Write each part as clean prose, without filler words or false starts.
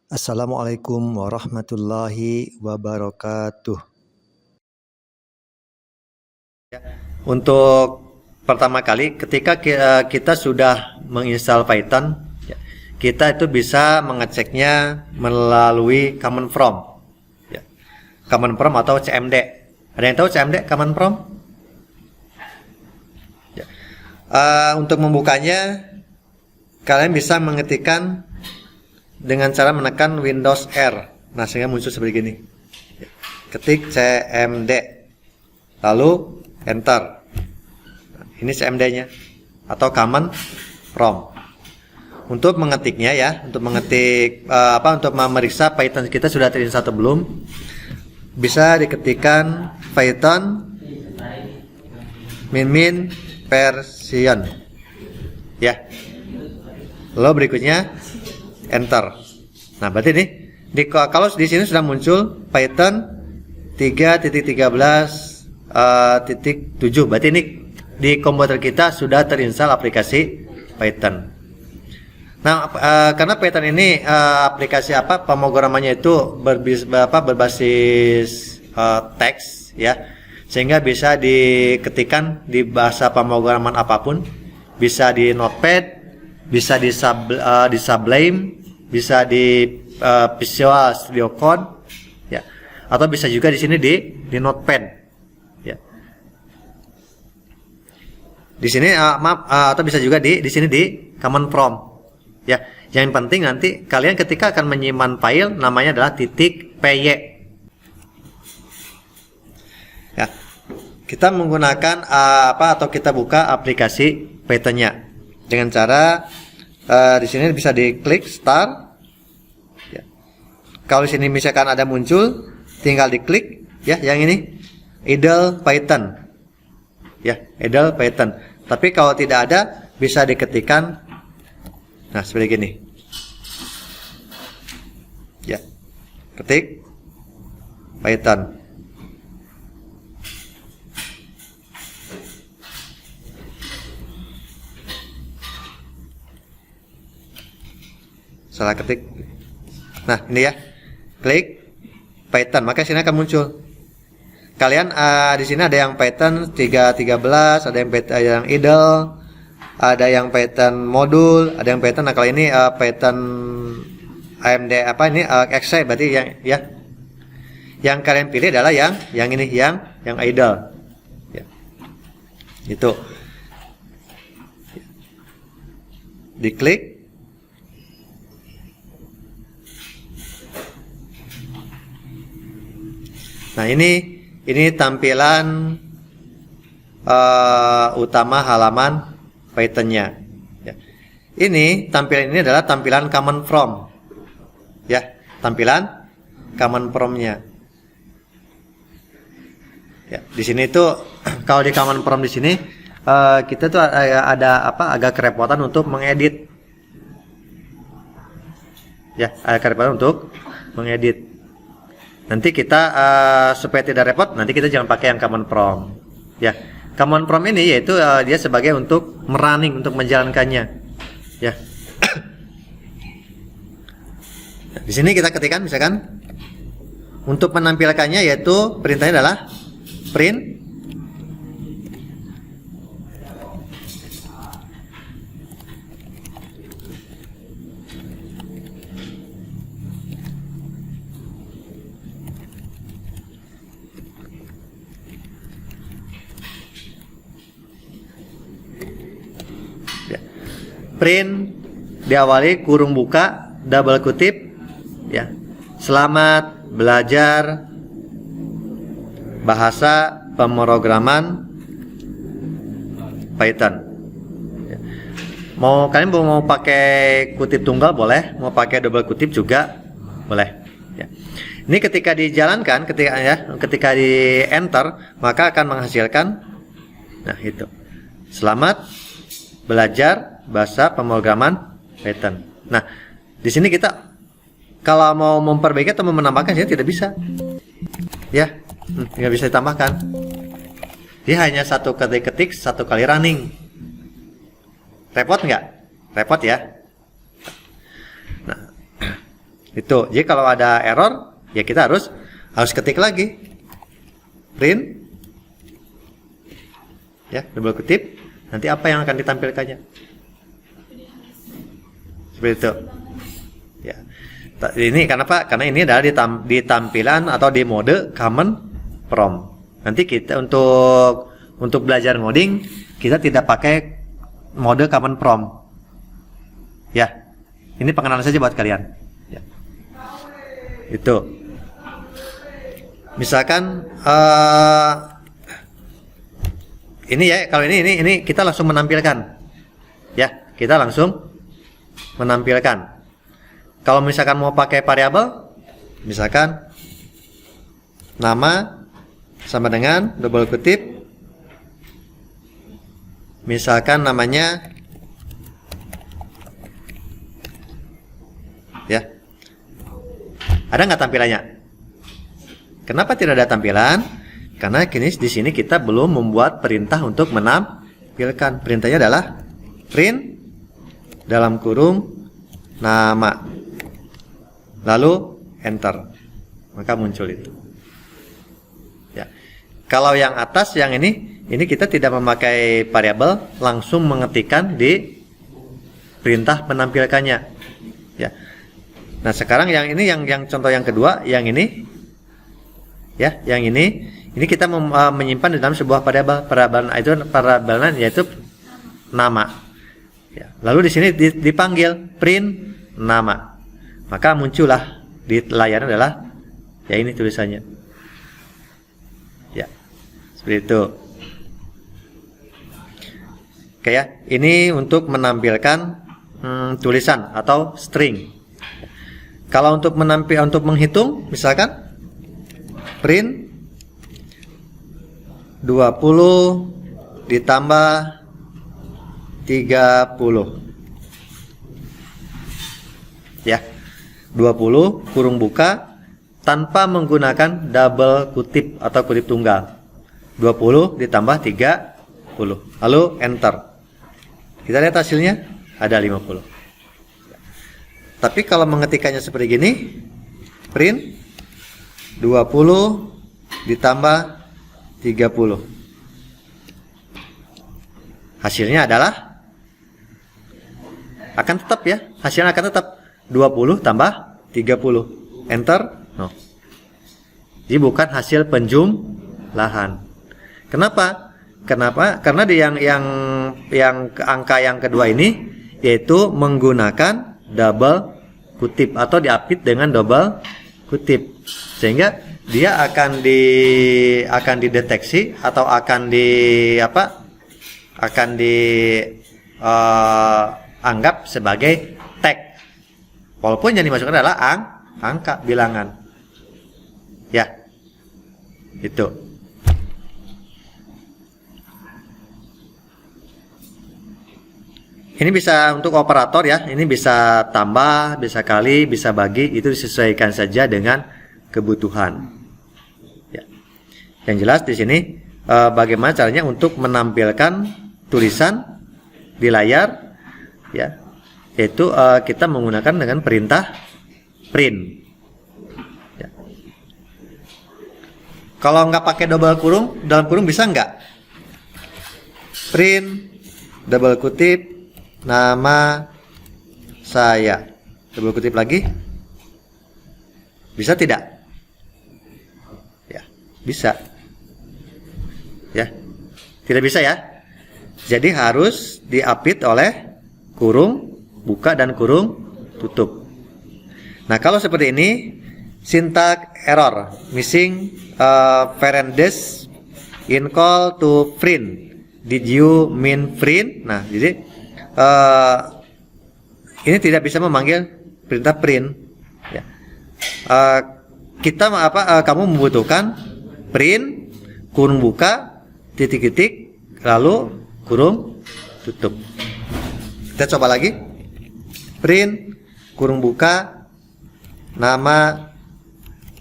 Assalamualaikum warahmatullahi wabarakatuh. Untuk pertama kali ketika kita sudah menginstal Python, kita itu bisa mengeceknya melalui command prompt, command prompt atau CMD. Ada yang tahu CMD, command prompt? Untuk membukanya, kalian bisa mengetikkan dengan cara menekan Windows R. Nah, sehingga muncul seperti ini. Ketik CMD, lalu enter. Ini CMD-nya atau command prompt. Untuk mengetiknya untuk mengetik untuk memeriksa Python kita sudah terinstall atau belum, bisa diketikkan Python min version. Lalu berikutnya enter. Nah, berarti kalau di sini sudah muncul Python 3.13.7. Berarti ini di komputer kita sudah terinstall aplikasi Python. Nah, karena Python ini aplikasi pemrogramannya itu berbasis teks, sehingga bisa diketikkan di bahasa pemrograman apapun, bisa di Notepad, bisa di Sublime, bisa di Visual Studio Code, atau bisa juga di sini di Notepad. Di sini atau bisa juga di sini di command prompt. Yang penting nanti kalian ketika akan menyimpan file namanya adalah .py. Kita menggunakan atau kita buka aplikasi Python-nya dengan cara di sini bisa diklik start. Kalau di sini misalkan ada muncul, tinggal diklik yang ini idle Python. Idle Python. Tapi kalau tidak ada, bisa diketikkan seperti gini. Ketik Python. Salah ketik. Nah, ini klik Python, maka sini akan muncul. Kalian di sini ada yang Python 3.13, ada yang idle, ada yang Python modul, ada yang Python. Nah, kalau ini Python AMD ini XC, berarti yang kalian pilih adalah yang ini, yang idle. Itu. Diklik. Nah, ini tampilan utama halaman Python-nya. Ini tampilan ini adalah tampilan command prompt. Tampilan command prompt-nya. Di sini tuh kalau di command prompt di sini kita tuh ada agak kerepotan untuk mengedit. Agak kerepotan untuk mengedit. Nanti kita supaya tidak repot, nanti kita jangan pakai yang command prompt. Command prompt ini yaitu dia sebagai untuk merunning, untuk menjalankannya. Di sini kita ketikkan misalkan untuk menampilkannya yaitu perintahnya adalah print print diawali kurung buka double kutip selamat belajar bahasa pemrograman Python. Kalian mau pakai kutip tunggal boleh, mau pakai double kutip juga boleh. Ini ketika dijalankan, ketika di enter maka akan menghasilkan itu selamat belajar bahasa pemrograman Python. Nah, di sini kita kalau mau memperbaiki atau menambahkan tidak bisa. Nggak bisa ditambahkan. Dia hanya satu kali ketik, satu kali running. Repot nggak? Repot ya. Nah, Itu. Jadi kalau ada error, ya kita harus ketik lagi. Print. Ya, double kutip. Nanti apa yang akan ditampilkannya? Seperti itu. Ya. Ini kenapa? Karena ini adalah di tampilan atau di mode command prompt. Nanti kita untuk belajar ngoding, kita tidak pakai mode command prompt. Ya. Ini pengenalan saja buat kalian. Ya. Itu. Misalkan ini ya, kalau ini kita langsung menampilkan. Ya, kita langsung menampilkan. Kalau misalkan mau pakai variabel, misalkan nama sama dengan double kutip, misalkan namanya, ya, ada nggak tampilannya? Kenapa tidak ada tampilan? Karena kini di sini kita belum membuat perintah untuk menampilkan. Perintahnya adalah print dalam kurung nama, lalu enter, maka muncul itu. Ya. Kalau yang atas, yang ini kita tidak memakai variabel, langsung mengetikkan di perintah menampilkannya. Ya. Nah sekarang yang ini, yang contoh yang kedua, yang ini, ya, yang ini kita menyimpan di dalam sebuah variabel yaitu nama. Ya. Lalu di sini dipanggil print nama, maka muncullah di layar adalah ya ini tulisannya. Ya, seperti itu. Oke ya, ini untuk menampilkan tulisan atau string. Kalau untuk menghitung, misalkan print 20 ditambah 30. Ya. 20 kurung buka tanpa menggunakan double kutip atau kutip tunggal. 20 ditambah 30. Lalu enter. Kita lihat hasilnya ada 50. Tapi kalau mengetikkannya seperti gini, print 20 ditambah 30. Hasilnya adalah akan tetap ya, hasilnya akan tetap 20 tambah 30. Enter. No. Jadi bukan hasil penjumlahan. Kenapa? Karena di yang angka yang kedua ini yaitu menggunakan double kutip atau diapit dengan double kutip. Sehingga dia akan dideteksi atau akan anggap sebagai tag, walaupun yang dimasukkan adalah angka bilangan. Ya, itu. Ini bisa untuk operator ya. Ini bisa tambah, bisa kali, bisa bagi. Itu disesuaikan saja dengan kebutuhan. Ya. Yang jelas di sini bagaimana caranya untuk menampilkan tulisan di layar. Ya, yaitu kita menggunakan dengan perintah print. Ya. Kalau nggak pakai double kurung, dalam kurung bisa nggak? Print double kutip nama saya, double kutip lagi, bisa tidak? Ya, bisa. Ya, tidak bisa ya. Jadi harus diapit oleh kurung buka dan kurung tutup. Nah kalau seperti ini, syntax error, missing parenthesis in call to print. Did you mean print? Nah jadi ini tidak bisa memanggil perintah print. Ya. Kamu membutuhkan print kurung buka titik-titik lalu kurung tutup. Kita coba lagi. Print kurung buka nama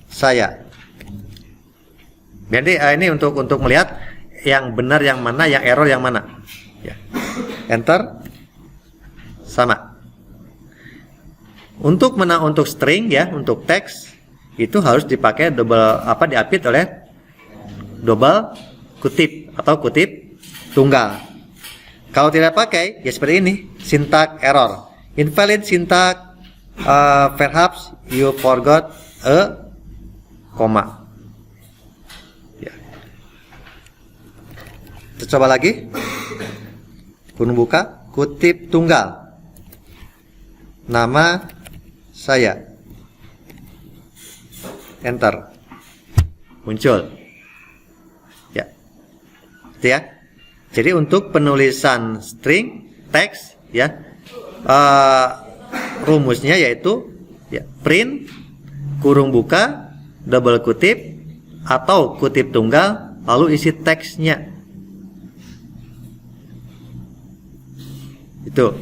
saya. Jadi ini untuk melihat yang benar yang mana, yang error yang mana. Ya. Enter. Sama. Untuk string ya, untuk teks itu harus dipakai diapit oleh double kutip atau kutip tunggal. Kalau tidak pakai ya seperti ini, syntax error. Invalid syntax, perhaps you forgot a comma. Ya. Kita coba lagi. Kurung buka, kutip tunggal. Nama saya. Enter. Muncul. Ya. Itu ya. Jadi untuk penulisan string teks ya, rumusnya yaitu ya, print kurung buka double kutip atau kutip tunggal lalu isi teksnya. Itu.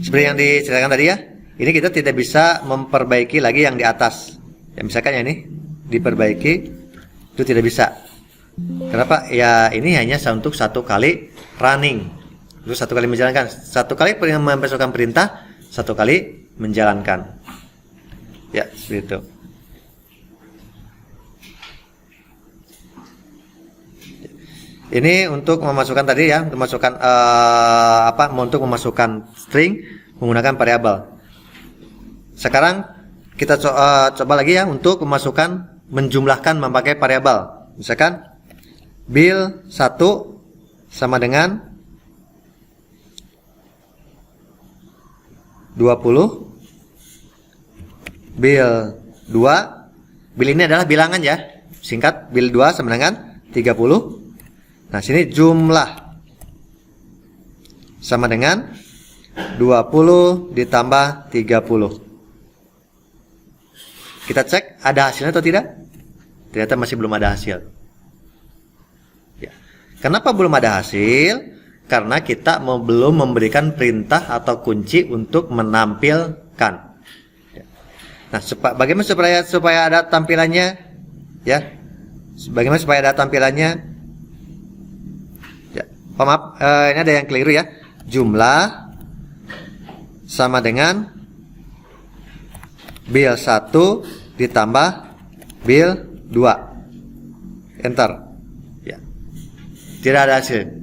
Seperti yang diceritakan tadi ya, ini kita tidak bisa memperbaiki lagi yang di atas. Ya misalkan ya ini diperbaiki, itu tidak bisa. Kenapa? Ya ini hanya untuk satu kali running, itu satu kali menjalankan, satu kali memasukkan perintah, satu kali menjalankan. Ya seperti itu. Ini untuk memasukkan tadi ya, untuk memasukkan string menggunakan variabel. Sekarang kita coba lagi ya untuk memasukkan menjumlahkan memakai variabel. Misalkan bill 1 sama dengan 20, bill 2, bill ini adalah bilangan ya, singkat bill 2 sama dengan 30. Nah sini jumlah sama dengan 20 ditambah 30. Kita cek ada hasilnya atau tidak? Ternyata masih belum ada hasil. Ya. Kenapa belum ada hasil? Karena kita belum memberikan perintah atau kunci untuk menampilkan. Ya. Nah, bagaimana supaya ada tampilannya? Ya, bagaimana supaya ada tampilannya? Ya, maaf, ini ada yang keliru ya. Jumlah sama dengan bill 1 ditambah bill 2. Enter. Ya. Tidak ada hasil.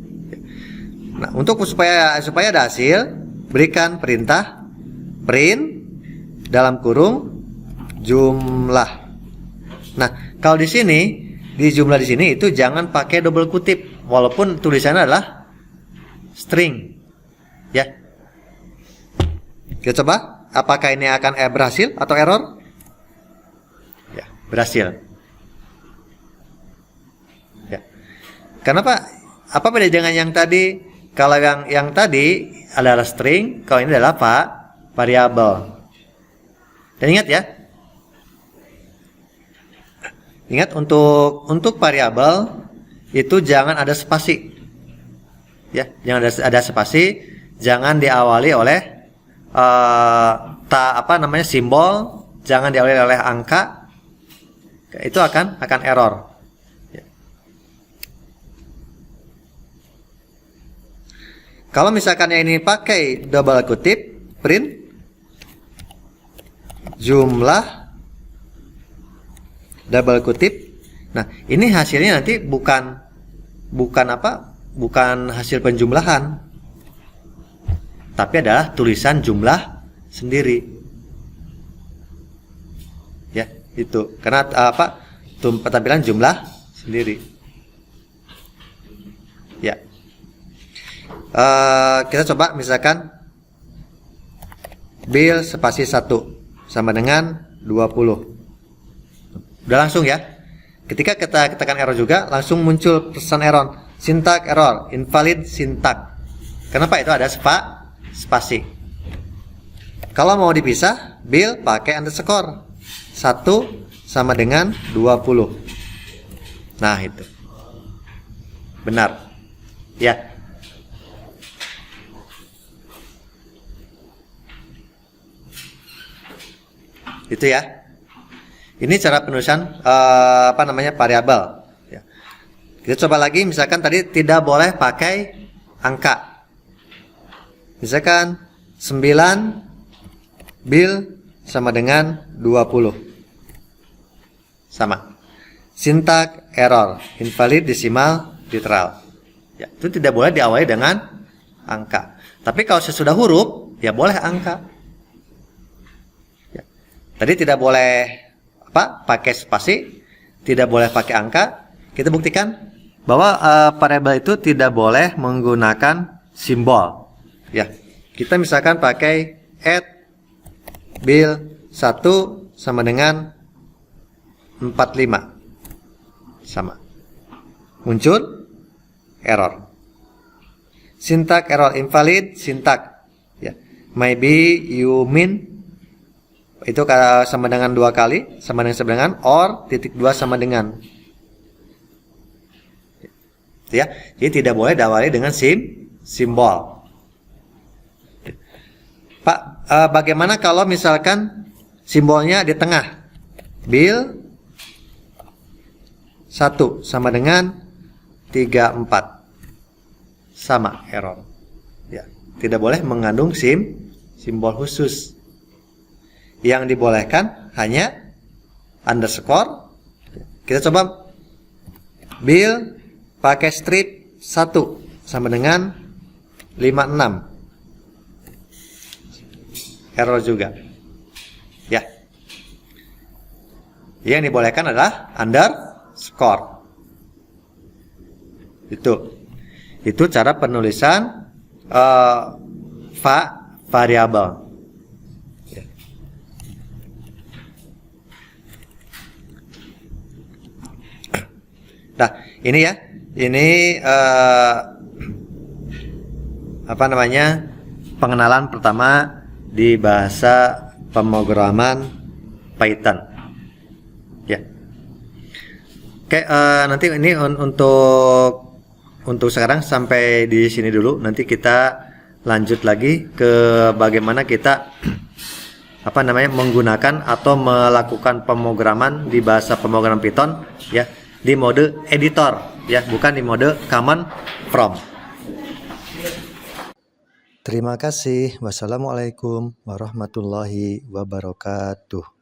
Nah, untuk supaya ada hasil, berikan perintah print dalam kurung jumlah. Nah, kalau di sini di jumlah di sini itu jangan pakai double kutip walaupun tulisannya adalah string. Ya. Kita coba apakah ini akan berhasil atau error? Ya, berhasil. Ya. Kenapa? Apa beda dengan yang tadi? Kalau yang tadi adalah string, kalau ini adalah variabel. Dan ingat ya. Ingat untuk variabel itu jangan ada spasi. Ya, jangan ada spasi, jangan diawali oleh simbol, jangan diawali oleh angka. Itu akan error. Ya. Kalau misalkan ini pakai double kutip, print jumlah double kutip. Nah, ini hasilnya nanti bukan hasil penjumlahan, tapi adalah tulisan jumlah sendiri. Ya, itu. Karena tampilan jumlah sendiri. Ya. Kita coba misalkan bill spasi 1 sama dengan 20. Udah langsung ya. Ketika kita tekan error juga langsung muncul pesan error, syntax error, invalid syntax. Kenapa? Itu ada spasi. Kalau mau dipisah, bill pakai underscore 1 sama dengan 20. Nah, itu benar. Ya. Itu ya. Ini cara penulisan variabel. Ya. Kita coba lagi, misalkan tadi tidak boleh pakai angka. Misalkan 9 bil sama dengan 20. Sama. Syntax error, invalid decimal literal. Ya, itu tidak boleh diawali dengan angka. Tapi kalau sesudah huruf, ya boleh angka. Ya. Tadi tidak boleh pakai spasi, tidak boleh pakai angka. Kita buktikan bahwa variabel itu tidak boleh menggunakan simbol. Ya, kita misalkan pakai add bil 1 sama dengan 45. Sama. Muncul error. Syntax error, invalid syntax. Ya. Maybe you mean itu sama dengan 2 kali, sama dengan or titik 2 sama dengan. Ya. Jadi tidak boleh diawali dengan simbol. Pak, bagaimana kalau misalkan simbolnya di tengah? Bil 1 sama dengan 34. Sama error. Ya, tidak boleh mengandung simbol khusus. Yang dibolehkan hanya underscore. Kita coba bil pakai strip 1 sama dengan 56. Error juga. Ya. Yang dibolehkan adalah underscore. Itu cara penulisan variabel. Ya. Nah, ini ya. Ini pengenalan pertama di bahasa pemrograman Python. Ya. Oke, nanti ini untuk sekarang sampai di sini dulu. Nanti kita lanjut lagi ke bagaimana kita menggunakan atau melakukan pemrograman di bahasa pemrograman Python ya, di mode editor ya, bukan di mode command prompt. Terima kasih. Wassalamualaikum warahmatullahi wabarakatuh.